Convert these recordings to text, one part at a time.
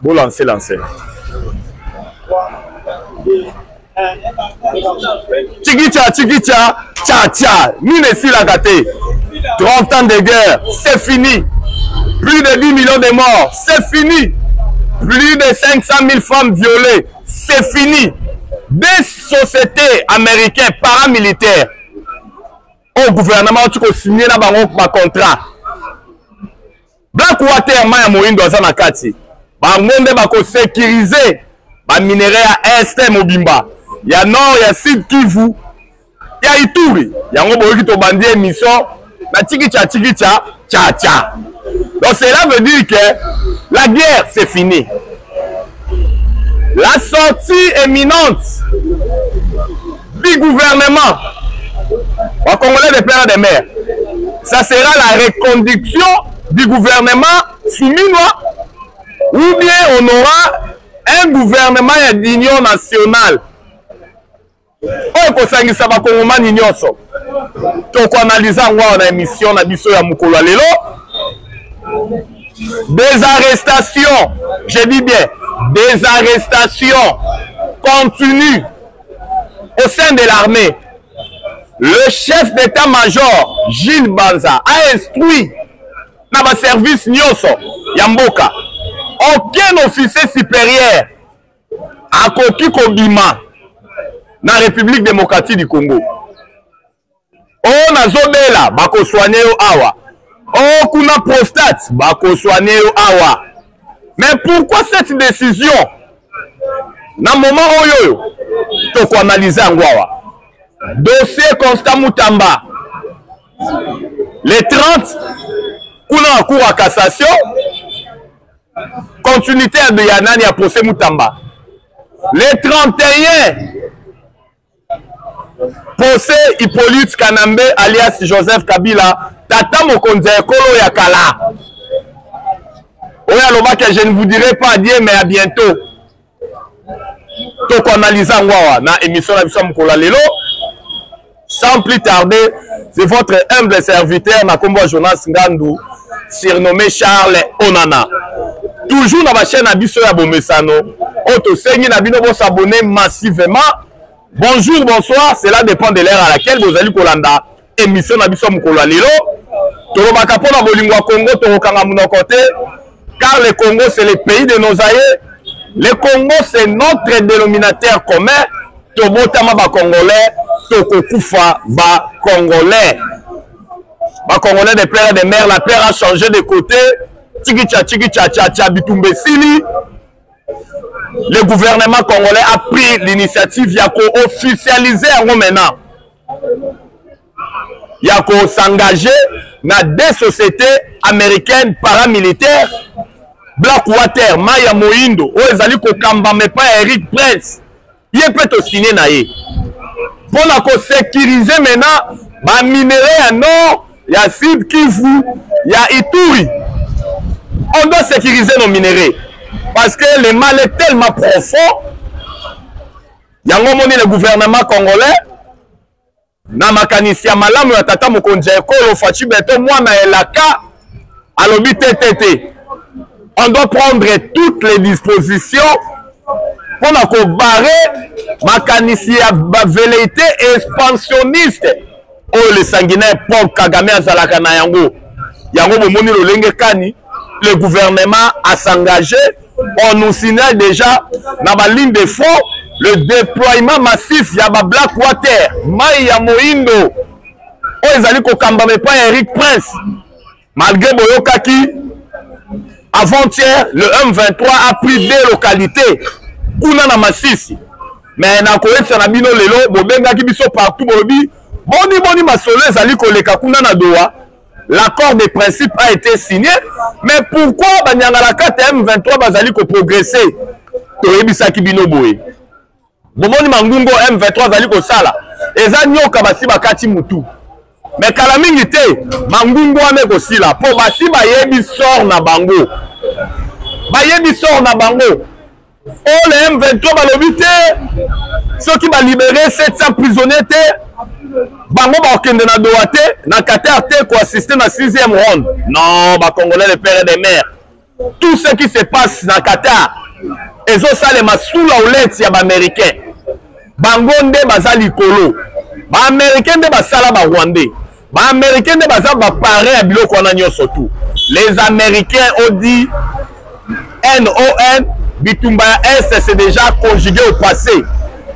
Bon, lancez. Tchikicha, tcha. Nous ne sommes pas gâtés. 30 ans de guerre, c'est fini. Plus de 10 millions de morts, c'est fini. Plus de 500 000 femmes violées, c'est fini. Des sociétés américaines paramilitaires au gouvernement qui ont signé un contrat. Blackwater, Maya Moïndo, Zanakati. Bangonde bako sécuriser ba minerai à Est Mobimba. Il y a Nord, il y a Sud Kivu, il y a Ituri. Il y a un boy qui a bandé émission. Na tchikicha, tcha. Donc cela veut dire que la guerre c'est fini. La sortie imminente du gouvernement au Congolais des Pères des Mers, ça sera la reconduction du gouvernement souminois, ou bien on aura un gouvernement d'union nationale. On kosangisa ba Kongomani nyonso. Donc on analyse en émission na biso ya mukolo lelo. Des arrestations, je dis bien, des arrestations continuent au sein de l'armée. Le chef d'état-major, Gilles Banza, a instruit dans le service Nyoso, Yamboka, aucun officier supérieur à Koki Kobima dans la République démocratique du Congo. On a Zobela, Bako soigné au Awa. Oh, kuna prostate, bako soigné awa. Mais pourquoi cette décision? Dans le moment où il faut analyser en Gwawa. Dossier Constant Moutamba. Les 30, kuna en cours à cassation. Continuité de Yanani à procès Moutamba. Les 31, procès Hippolyte Kanambe alias Joseph Kabila. Tata Mokonze Kolo Yakala. Oya loba que je ne vous dirai pas adieu mais à bientôt. Donc on analyse en Wawa na émission la biso Mkola lelo. Sans plus tarder, c'est votre humble serviteur na kombo Jonas Ngandou surnommé Charles Onana. Toujours dans la chaîne na biso ya Bomesano. Oto sengi na bino bo s'abonner massivement. Bonjour, bonsoir, cela dépend de l'heure à laquelle vous allez kolanda émission na biso Mkola lelo. Torobaka pona bolingo Congo torokanga munoko te car le Congo c'est le pays de nos aïeux. Le Congo c'est notre dénominateur commun. Tobotama ba Congolais, tokokufa ba Congolais. Ba Congolais des Pères et des Mères, la paix a changé de côté. Tchikicha Bitumbe Sili. Le gouvernement congolais a pris l'initiative yako officialiser en maintenant. Il y a qu'à s'engager dans des sociétés américaines paramilitaires. Blackwater, Maya Moïndo, où ils allaient qu'au Kamba, mais pas Eric Prince. Il peut te signer naïe. Pour sécuriser maintenant, ma minerai à Nord, il y a Sud Kivu, il y a Ituri. On doit sécuriser nos minéraux. Parce que le mal est tellement profond. Il y a un moment le gouvernement congolais. Na makanisi ya malamu ya tata Mokonze Ekolo Fachi Beto mwana elaka alobi TTT. On doit prendre toutes les dispositions pour na barrer makanisi ya velléité expansionniste. Oh le sanguinaire Paul Kagame azalaka na yango. Yango bomoni lolenge kani le gouvernement a s'engagé. On nous signale déjà dans la ligne de fond le déploiement massif Yaba Blackwater, Maya Moïndo, où ils allaient kokamba mais pas Eric Prince. Malgré Boyokaki, avant-hier, le M23 a pris des localités. Kuna na Massisi. Mais na koyetsa na bino lelo, bobenga ki biso partout bolobi, boni masolo ezali koleka kuna na Doha. L'accord de principe a été signé, mais pourquoi banyangala kate M23 bazali ko progresser? Toyebisaki bino boye. Bomoni mangungo M23 zali ko sala. Eza nyoka basi bakati mutu. Mais kala mingi te mangungo ame ko sila po basi bayebi sort na bango. Bayebi sort na bango. Oh le M23 balobi te ceux qui va libérer 700 prisonniers te bango bakende na Doha te na Qatar te ko assister na 6e ronde. Non, ba Congolais les pères et des mères. Tout ce qui se passe na Qatar ezo salema sous la houlette ya ba américain. Bango nde baza likolo. Ba américain nde basala ba Rwandais. Ba américain nde baza ba paré ya biloko wana nyonso tout. Les américains ont dit NON bitumba ya Est c'est déjà conjugué au passé.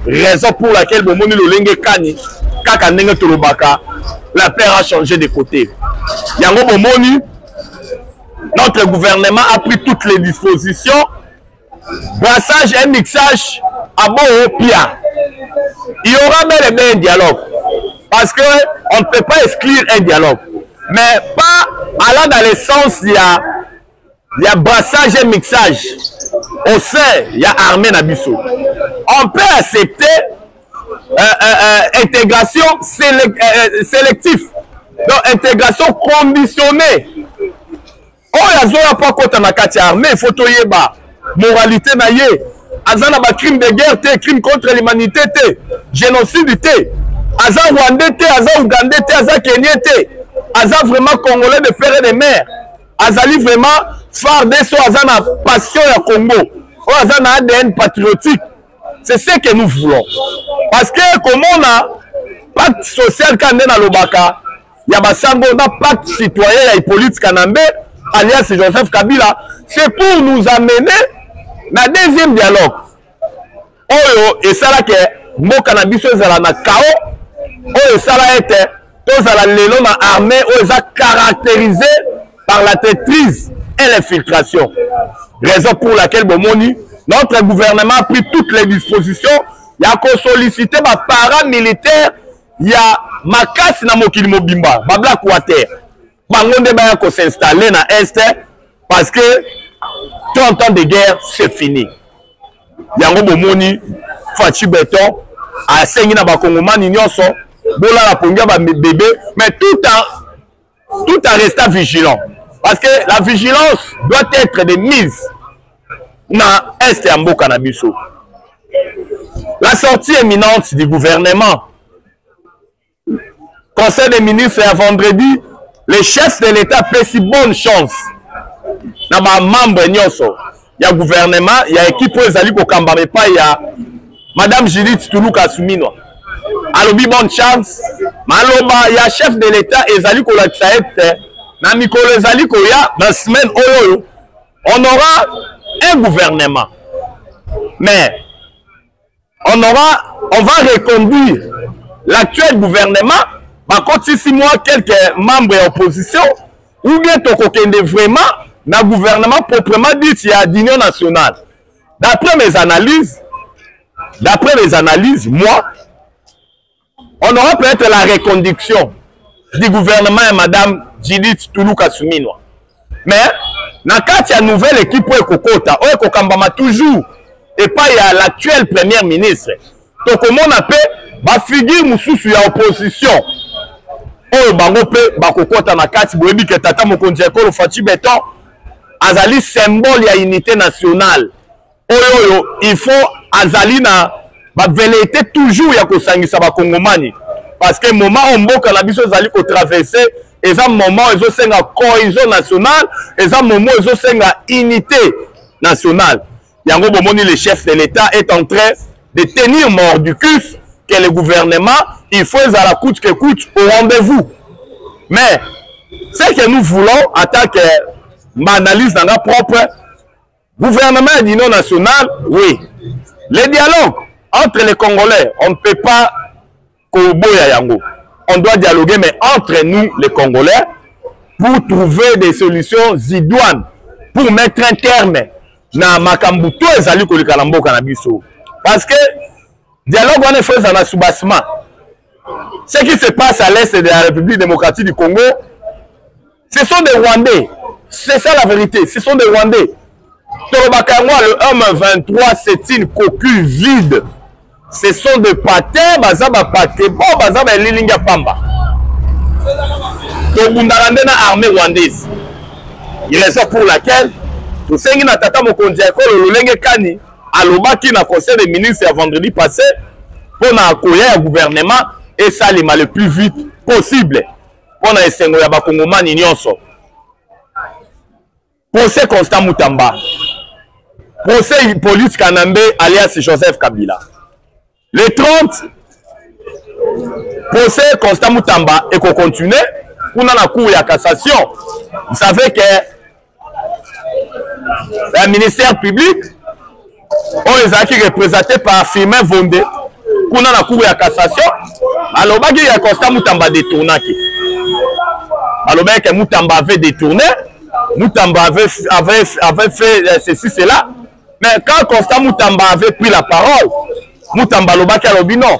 Raison pour laquelle bomoni lolenge kani kaka ndenge tolobaka la paire a changé de côté. Yango bomoni notre gouvernement a pris toutes les dispositions. Brassage et mixage à bon pia. Il y aura bel et bien un dialogue. Parce que on ne peut pas exclure un dialogue. Mais pas allant dans le sens il y a brassage et mixage. Au sein, il y a armée Nabiso. On peut accepter intégration sélective. Donc intégration conditionnée. Oh, il y a pas contre la carte armée, il faut toyer bas. Moralité naïe. Azana ba crime de guerre, crime contre l'humanité, génocide, Aza Rwandais, Aza Ougandais, Aza Kenyais, Aza vraiment Congolais de père et de mère. Azali vraiment phare des so Azana passion à Congo. Oh, Azana ADN patriotique. C'est ce que nous voulons. Parce que comme on a pacte social kandé na lobaka, il y a basango na pacte citoyen et politique kanambe alias Joseph Kabila, c'est pour nous amener na deuxième dialogue. Oyo et ça là que mboka na biso ezala na chaos. Oyo ça là était tous à la lelo na armée oyo ça caractérisé par la traîtrise et l'infiltration. Raison pour laquelle bomoni notre gouvernement a pris toutes les dispositions. Il y a qu'on sollicité ma paramilitaire, il y a ma casse na mokili mobimba, ma black water. Bangonde ba ko s'installer na est parce que 30 ans de guerre c'est fini. Yango bomoni Fachi Beton a sengi na ba kongomani nyonso bola la ponga ba bébé mais tout en restant vigilant parce que la vigilance doit être de mise na est ya mboka na biso. La sortie imminente du gouvernement. Conseil des ministres à vendredi, les chefs de l'État paient si bonne chance. Na ba membre nyonso, il y a gouvernement, il y a équipe ezali ko kamba mais pas il y a Madame Judith Tuluka Suminwa. Alobi bonne chance. Maloba il y a chef de l'État ezali ko la tsaete na mikolo ezali ko ya na semaine oyo. On aura un gouvernement. Mais on va reconduire l'actuel gouvernement. Par contre, si 6 mois, quelques membres de l'opposition, ou bien tokokende vraiment dans le gouvernement proprement dit, il y a d'union nationale. D'après mes analyses, moi, on aura peut-être la reconduction du gouvernement et Madame Judith Tuluka Suminwa. Mais, dans le cas de la nouvelle équipe, Kokambama toujours, et pas il y a l'actuel premier ministre. Donc, comment on appelle, ma figure moussous ya opposition. Oh, bango pe, bakokota na kati, boebi ke tata mokonzi ekolo Fachi Beton, azali symbole ya unité nationale. Oh, il faut azali na, ba velete toujours ya kosangisa ba Kongomani. Parce que moment on mboka na biso azali ko traverser, et ça moment ils ont senga cohésion nationale, et ça moment ils ont senga unité nationale. Yango bomoni le chef de l'État est en train de tenir mort du cul que le gouvernement, il faut à la coûte que coûte au rendez-vous. Mais ce que nous voulons, en tant que ma analyse dans la propre gouvernement d'union nationale, oui. Le dialogue entre les Congolais, on ne peut pas koboya yango. On doit dialoguer, mais entre nous, les Congolais, pour trouver des solutions idoines, pour mettre un terme na makambuto ezali kolika mboka na biso. Parce que dialogue on est fait dans la soubassement. Ce qui se passe à l'est de la République démocratique du Congo, ce sont des Rwandais. C'est ça la vérité, ce sont des Rwandais. Torobakanwa, le M23, c'est une coquille vide. Ce sont des patins, bazaba paté, bon bazaba lilinga pamba. Tobundalande na armée rwandaise. Il est raison pour laquelle tout ce qui n'a pas mokonzi ekolo lolenge kani alobaki na conseil des ministres à vendredi passé pour na koya ya gouvernement et ça le plus vite possible pour na esengo ya bakongomani nyonso. Procès Constant Mutamba, procès Hippolyte Kanambe alias Joseph Kabila. Le 30, procès Constant Mutamba et qu'on continue pour la cour de cassation. Vous savez que le ministère public est représenté par Firmin Vondé pour la cour de cassation. Alors, il y a Constant Mutamba détourné. Alors, Mutamba avait détourné. Mutamba avait fait ceci, cela. Mais quand Constant Mutamba avait pris la parole, Mutamba lobaki alobi non.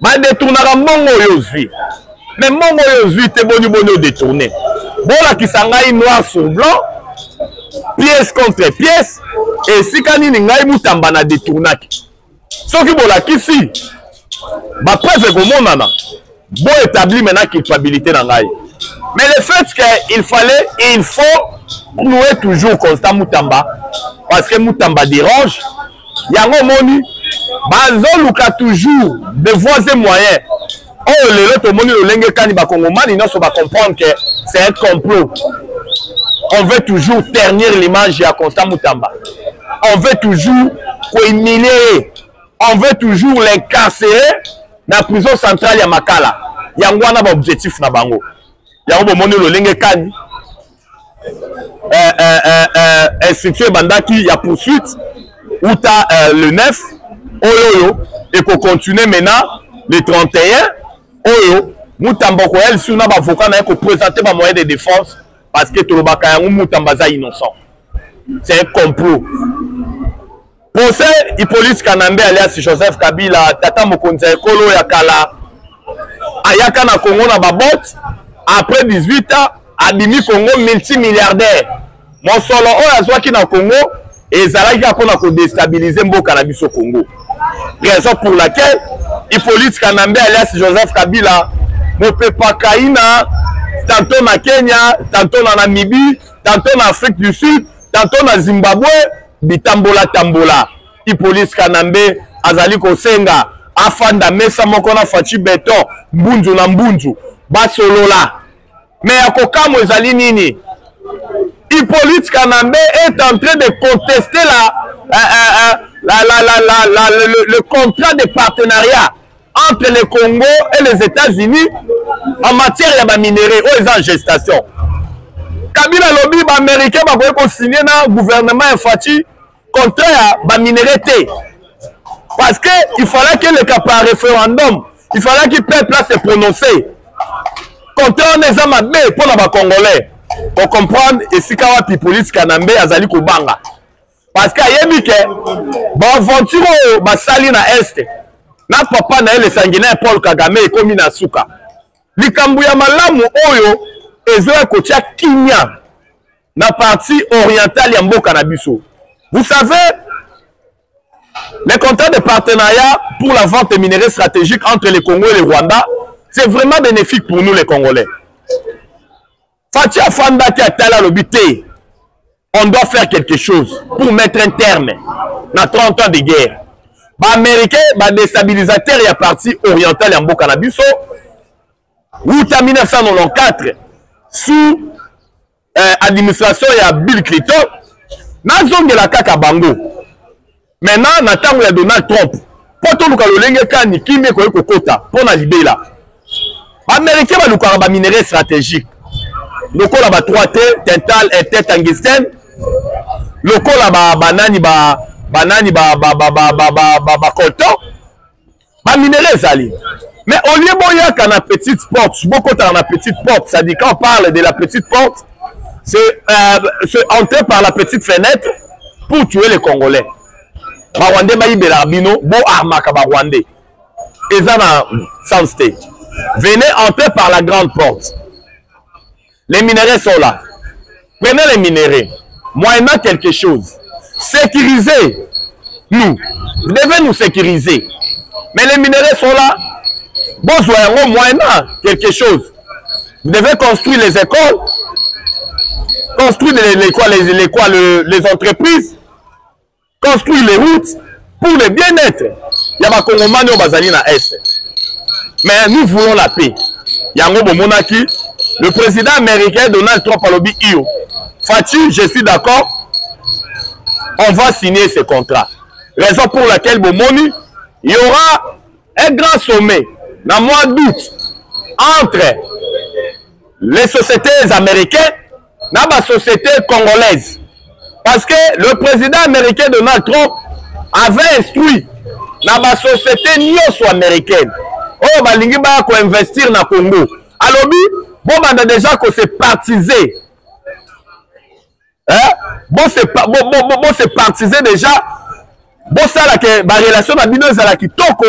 Ba détournera mongo yozwi. Mais mongo yozwi te boni détourné. Bola kisangai noir sur blanc, pièce contre pièce, et si kanini ngai Mutamba na détournaki. Soki bola kisi, ba preuve komonana. Bon établi maintenant culpabilité na ngai. Mais le fait qu'il fallait et il faut nouer toujours Constant Mutamba parce que Mutamba dérange. Yango moni, bazo luka toujours de voies et moyens. Oh le lot moni le lenge kani ba kongomani non so ba comprendre que c'est un complot. On veut toujours ternir l'image de Constant Mutamba. On veut toujours humilier. On veut toujours l'incarcérer dans la prison centrale ya Makala. Yango wana ba objectif na bango. Yango moni le lenge kani instruction bandaki ya poursuite ou ta le 9 oyo et qu'on continue maintenant le 31 oyo Mutamba ko elle sur na ba avocat na ko présenter ba moyen de défense parce que tolobaka yango Mutamba za innocent. C'est un complot. Procès Hippolyte Kanambe alias Joseph Kabila tata mokonzi ekolo ya kala ayaka na Congo na babot après 18 ans abimi Congo multimilliardaire. Mon solo oyo azwaki na Congo ezalaki apona ko déstabiliser mboka na biso Congo. Raison pour laquelle Hippolyte Kanambe alias Joseph Kabila ne peut pas kaina tantôt na Kenya, tantôt na Namibie, tantôt na Afrique du Sud, tantôt na Zimbabwe, bitambola tambola. Hippolyte Kanambe azali kosenga afanda mesa moko na fachi beton mbunzu na mbunzu basolola. Mais akokamo ezali nini? Hippolyte Kanambe est en train de contester le contrat de partenariat entre le Congo et les États-Unis en matière de minerais ou en gestation. Kabila lobby américain va signer dans le gouvernement Fati contrat à minerais. Parce qu'il fallait que le cas par référendum, il fallait que le peuple se prononce. Contrat on est à B pour les Congolais. Pour comprendre, et si Kawa Hippolyte Kanambe azali kobanga. Parce qu'il y a dit que l'aventure basali na Est, na papa na le sanguinaire Paul Kagame et komi na suka. Likambu ya malamu oyo ezoya kotia kinya na partie orientale ya mboka na biso. Vous savez, les contrats de partenariat pour la vente de minerais stratégiques entre le Congo et le Rwanda, c'est vraiment bénéfique pour nous les Congolais. Fati Afanda qui a tala l'obité, on doit faire quelque chose pour mettre un terme à 30 ans de guerre. Les Américains, les déstabilisateurs et la partie orientale en Mboka na biso, ou en 1994, sous administration de Bill Clinton, na zone de la Kaka Bango. Maintenant, na tango ya Donald Trump, pour tout le kalolenge kani kimi ko kota pour na libela. Les Américains ba lukara ba minerais stratégiques. Loko la ba 3T, Tintal et tête tungstène. Loko la ba banani ba coltan. Ba minerais zali. Mais au lieu boya kana petite porte, beaucoup dans la petite porte, ça dit quand on parle de la petite porte, c'est entrer par la petite fenêtre pour tuer les Congolais. Ba Rwandais ba ibela bino bo armaka ba Rwandais. Ezana South State. Venez entrer par la grande porte. Les minéraux sont là. Prenez les minéraux. Moyennant quelque chose. Sécurisez. Nous. Vous devez nous sécuriser. Mais les minéraux sont là. Besoin moyennant quelque chose. Vous devez construire les écoles. Construire les entreprises. Construire les routes. Pour le bien-être. Il y a des Congomani au Bazali na Est. Mais nous voulons la paix. Yango Bomonaki, le président américain Donald Trump a lobby IO. Fatih, je suis d'accord. On va signer ce contrat. Raison pour laquelle Bomoni, il y aura un grand sommet dans le mois d'août entre les sociétés américaines et la société congolaise. Parce que le président américain Donald Trump avait instruit dans la société américaine. Oh, balingi ba ko investir na Congo. Alobi, bon banda déjà ko se partiser. Hein? Bon c'est partiser déjà. Bon ça la que ba relation na bino za la kitoko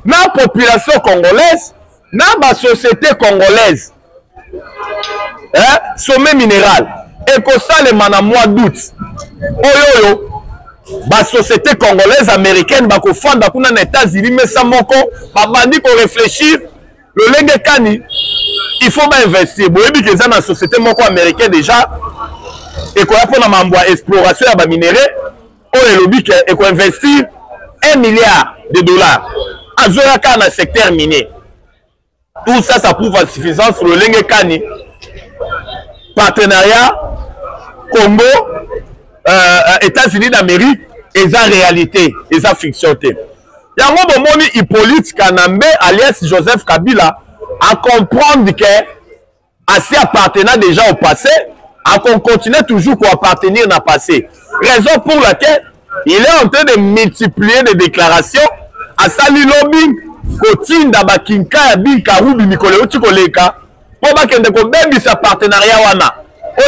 na population congolaise, na ba société congolaise. Hein? Sommet minéral. Et que ça le mana mois d'août. Oyoyo. La société congolaise américaine va fondre dans les États-Unis, mais ça m'a dit qu'on réfléchir le lengue kani il faut investir. Vous voyez que dans la société américaine déjà et qu'on a pour la exploration de minéraux, on est lobby et qu'on investir 1 milliard de dollars à Zoyaka dans le secteur minier. Tout ça, ça prouve la suffisance sur le lengue kani. Partenariat Congo. États-Unis d'Amérique, et en réalité, et en fiction. Il y a un moment où Hippolyte Kanambe, alias Joseph Kabila, à comprendre que, assez appartenant déjà au passé, à qu'on continue toujours à appartenir au passé. Raison pour laquelle il est en train de multiplier des déclarations à Sali Lobbying, Kotine Dabakinka, Yabi Karoubi, Mikole Otikoleka, pour que sa partenariat wana.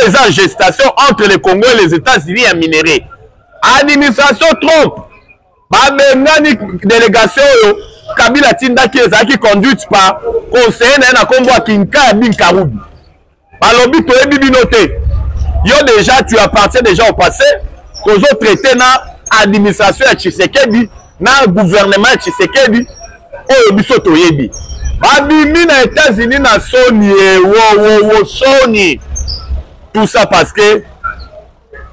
Ils ont gestation entre le Congo et les États-Unis à minérer. Administration Trump, une délégation Kabila Tinda qui est conduite par conseiller na Congo à Kinka Bin Karoubi. Balobi to ebibi noté. Yo déjà tu appartiens déjà au passé. Aux autres traités na administration à Tshisekedi, na gouvernement à Tshisekedi. Oh biso to yebi. Babimi na États-Unis na Sony Sony. Tout ça parce que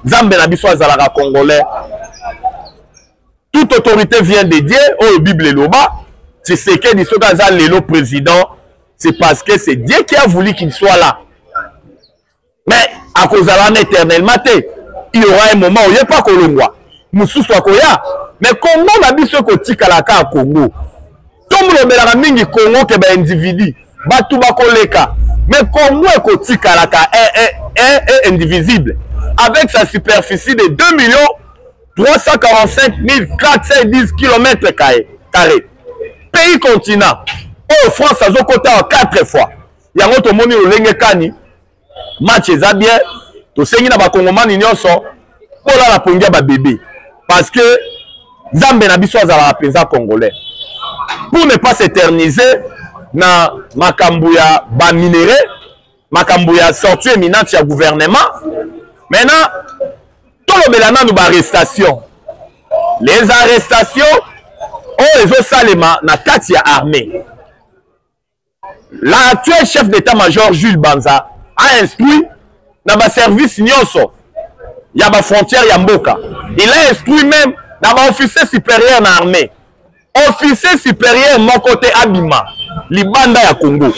Zambé Nabiso Azalara congolais. Toute autorité vient de Dieu. Oh, Bible Loba. C'est ce que dit le président. C'est parce que c'est Dieu qui a voulu qu'il soit là. Mais à cause de l'année éternellement, il y aura un moment où il n'y a pas Kolongwa. Moussou soit Koya. Mais Congo Nabiso Kotika la ka Congo. Tout le monde a mis Congo qui est un individu. Batouba Koleka. Mais Congo est Kotika la ka est indivisible, avec sa superficie de 2 345 410 km². Pays continent, oh France a côté en 4 fois. Il y a un autre monde au Lengekani, match est bien, to sengi na ba Kongomani nyonso, pour la pongia ba bébé, parce que Zambé na biso azala penza congolais. Pour ne pas s'éterniser na makambuya ba minéré. Makambouya sorti éminente du gouvernement. Maintenant, tout le mélana nous arrestation. Les arrestations, oh, les Salema, na Katia armée. L'actuel chef d'état-major Jules Banza a instruit dans le service Nyonso. Il y a la frontière Yamboka. Il a instruit même dans l'officier supérieur de l'armée. Officier supérieur, mon côté Abima, Libanda ya Congo.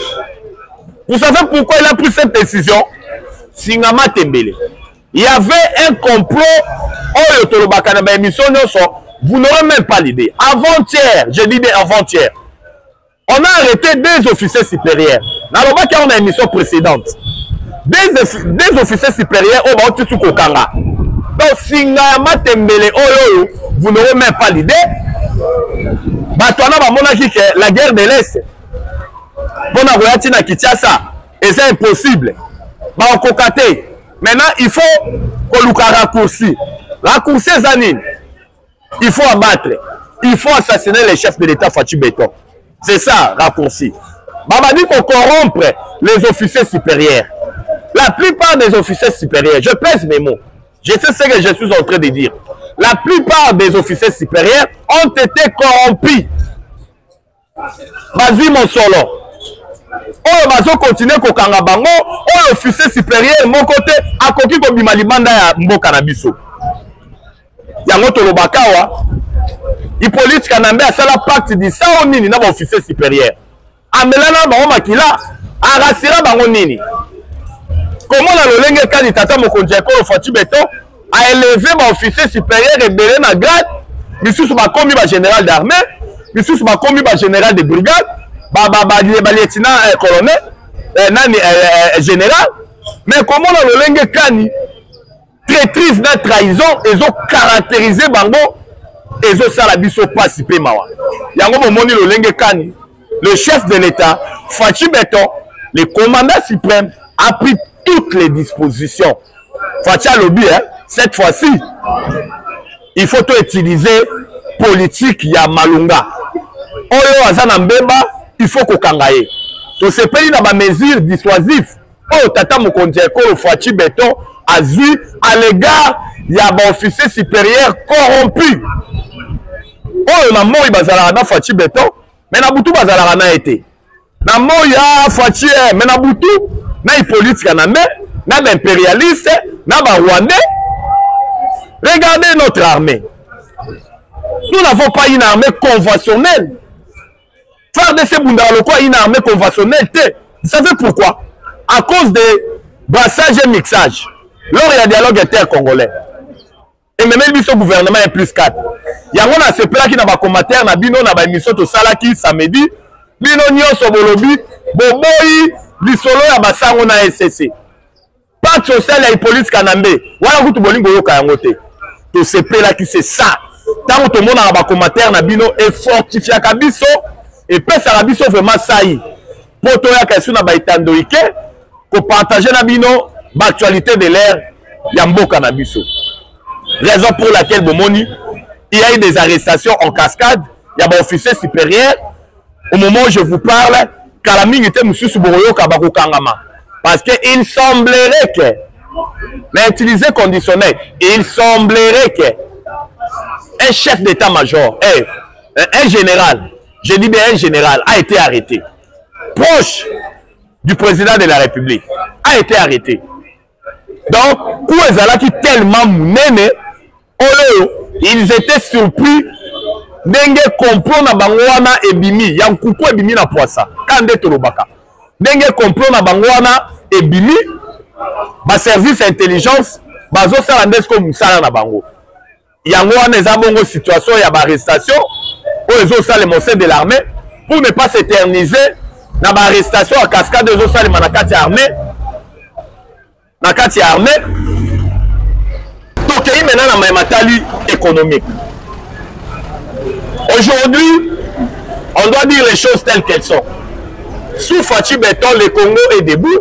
Vous savez pourquoi il a pris cette décision? Singama Tembele. Il y avait un complot. Vous n'aurez même pas l'idée. Avant-hier, je dis avant-hier, on a arrêté 2 officiers supérieurs. Dans le cas, on a une émission précédente. 2 officiers supérieurs au Baotisu Kokanga. Donc, Singama Tembele, vous n'aurez même pas l'idée. La guerre de l'Est. Bon, na Kinshasa, et c'est impossible. Maintenant, il faut qu'on nous raccourci. Raccourci Zanine. Il faut abattre. Il faut assassiner les chefs de l'État Fatou Béton. C'est ça, raccourci. Baba dit qu'on corrompre les officiers supérieurs. La plupart des officiers supérieurs, je pèse mes mots. Je sais ce que je suis en train de dire. La plupart des officiers supérieurs ont été corrompus. Vas-y mon solo. Oh, bazo continue kokanga bango. Oh, officier supérieur mon côté a koki ko bima libanda ya mboka na biso. Yango to lobakawa. Hippolyte Kanambe a sala pacte di sao nini na ba officier supérieur. amelana bango makila arasira bango nini comment na lolenge kani tata mokonzi ekolo Fatou Beton a élevé ba officier supérieur ebele na grade misusu bakomi ba général d'armée misusu bakomi ba général de brigade ba lieutenant colonel nani général mais comment na lolenge kani traîtrise na trahison ezo caractériser bango ezo sala biso pasi pe mawa yango momoni lolenge kani le chef de l'État Fatou Beton le commandant suprême a pris toutes les dispositions. Fatia lobby, hein, cette fois-ci, il faut tout utiliser politique ya Malunga. Oyo azana mbeba, il faut qu'on kangaye. To se paye na ba mesure dissuasive. Oh tata mokonzi ekolo Fatou Beton azui à l'égard ya ba officier supérieur corrompu. Oyo na moi bazala na Fatou Beton, mais na butu bazala na été. Na moya Fatou, mais na butu na politique na me na impérialiste na ba rwandais. Regardez notre armée. Nous n'avons pas une armée conventionnelle. Faire de ces Bundarloko une armée conventionnelle. Vous savez pourquoi? À cause des brassages et mixages. Lors il y a dialogue inter-congolais. Et même le gouvernement est plus 4. Il y a un ce plat qui n'a pas commentaire na bino na ba émission to salaki samedi. Bino nyonso bolobi boboyi lisolo ya basango na SCC. Pas social et politique kanambe. Wala kutu bolingo yoka yango te. To se pela qui c'est ça. Tant que tout le monde a ba commentaire na bino et fortifier kabiso et pesa la biso vraiment saï. Poto ya question na ba itandoike ko partager na bino l'actualité de l'ère ya mboka na biso. Raison pour laquelle bomoni il y a eu des arrestations en cascade, il y a des officiers supérieurs. Au moment où je vous parle, Kalaming était monsieur Suboroyo Kabako Kangama. Parce qu'il semblerait que, mais utilisé conditionnel, il semblerait que un chef d'état-major, un général, je dis bien un général, a été arrêté. Proche du président de la République, a été arrêté. Donc, Kouezala qui tellement mounéné, ils étaient surpris Denge complot na bangwana ebimi yankuku ebimi na poisa kande tolobaka Denge complot na bangwana ebimi ba service intelligence bazo sala ndesko musala na bango yango wana eza bongo situation ya ba arrestation o ezo sala le conseil de l'armée pour ne pas s'éterniser na ba arrestation à cascade ezo sala manakati armée nakati armée donc il maintenant na matali économique. Aujourd'hui, on doit dire les choses telles qu'elles sont. Sous Fatou Beton, le Congo est debout.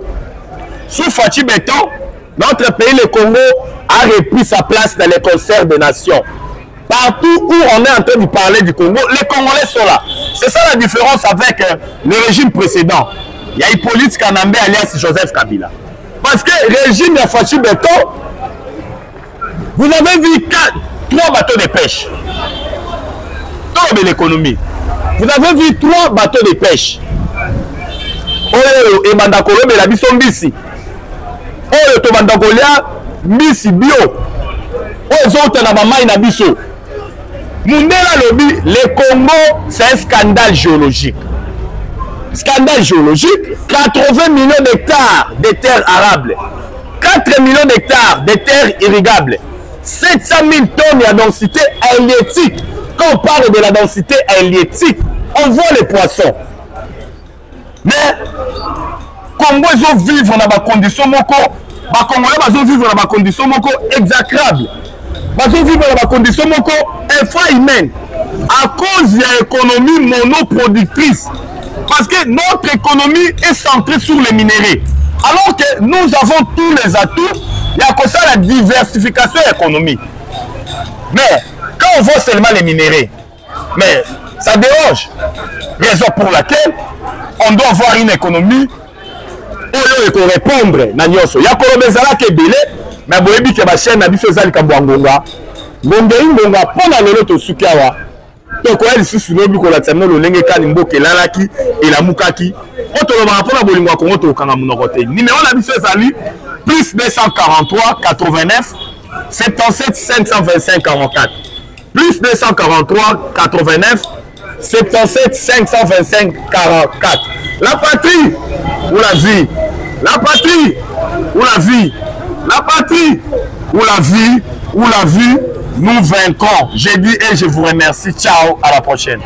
Sous Fatou Beton, notre pays, le Congo, a repris sa place dans les concerts des nations. Partout où on est en train de parler du Congo, les Congolais sont là. C'est ça la différence avec le régime précédent. Il y a Hippolyte Kanambe alias Joseph Kabila. Parce que le régime de Fatou Beton, vous avez vu 3 bateaux de pêche. De l'économie. Vous avez vu 3 bateaux de pêche. Oyo et Mandakolo mais la biso mbisi. Oyo to Mandakolia mbisi bio. Oyo zote na mama ina biso. Mundela lobi le Congo c'est un scandale géologique. Scandale géologique, 80 millions d'hectares de terres arables. 4 millions d'hectares de terres irrigables. 700 000 tonnes de densité halieutique. Quand on parle de la densité halieutique, on voit les poissons. Mais, Congo, ils vont vivre dans des conditions Congolais vivre dans des conditions exécrables. Ils vont vivre dans des conditions infra-humaines. À cause de l'économie monoproductrice. Parce que notre économie est centrée sur les minéraux. Alors que nous avons tous les atouts, il y a comme ça la diversification économique. Mais, quand on voit seulement les minéraux, mais ça dérange. Raison pour laquelle on doit avoir une économie où on répondre. Il y a Kolobezala qui est belé, mais boyebi ke ba chaîne na biso zali kabwangonga. Ngonga pona lelo to sukiawa. To ko eli susu lobi ko la tsamno lolenge kani mboke lalaki et la mukaki. Oto ba pona bolingo ko ngoto kanga munoko te. Numéro na biso zali plus 243 89 77 525 44. Plus 243 89 77 525 44. La patrie ou la vie. La patrie ou la vie. La patrie ou la vie. Ou la vie, nous vaincrons. J'ai dit et je vous remercie. Ciao, à la prochaine.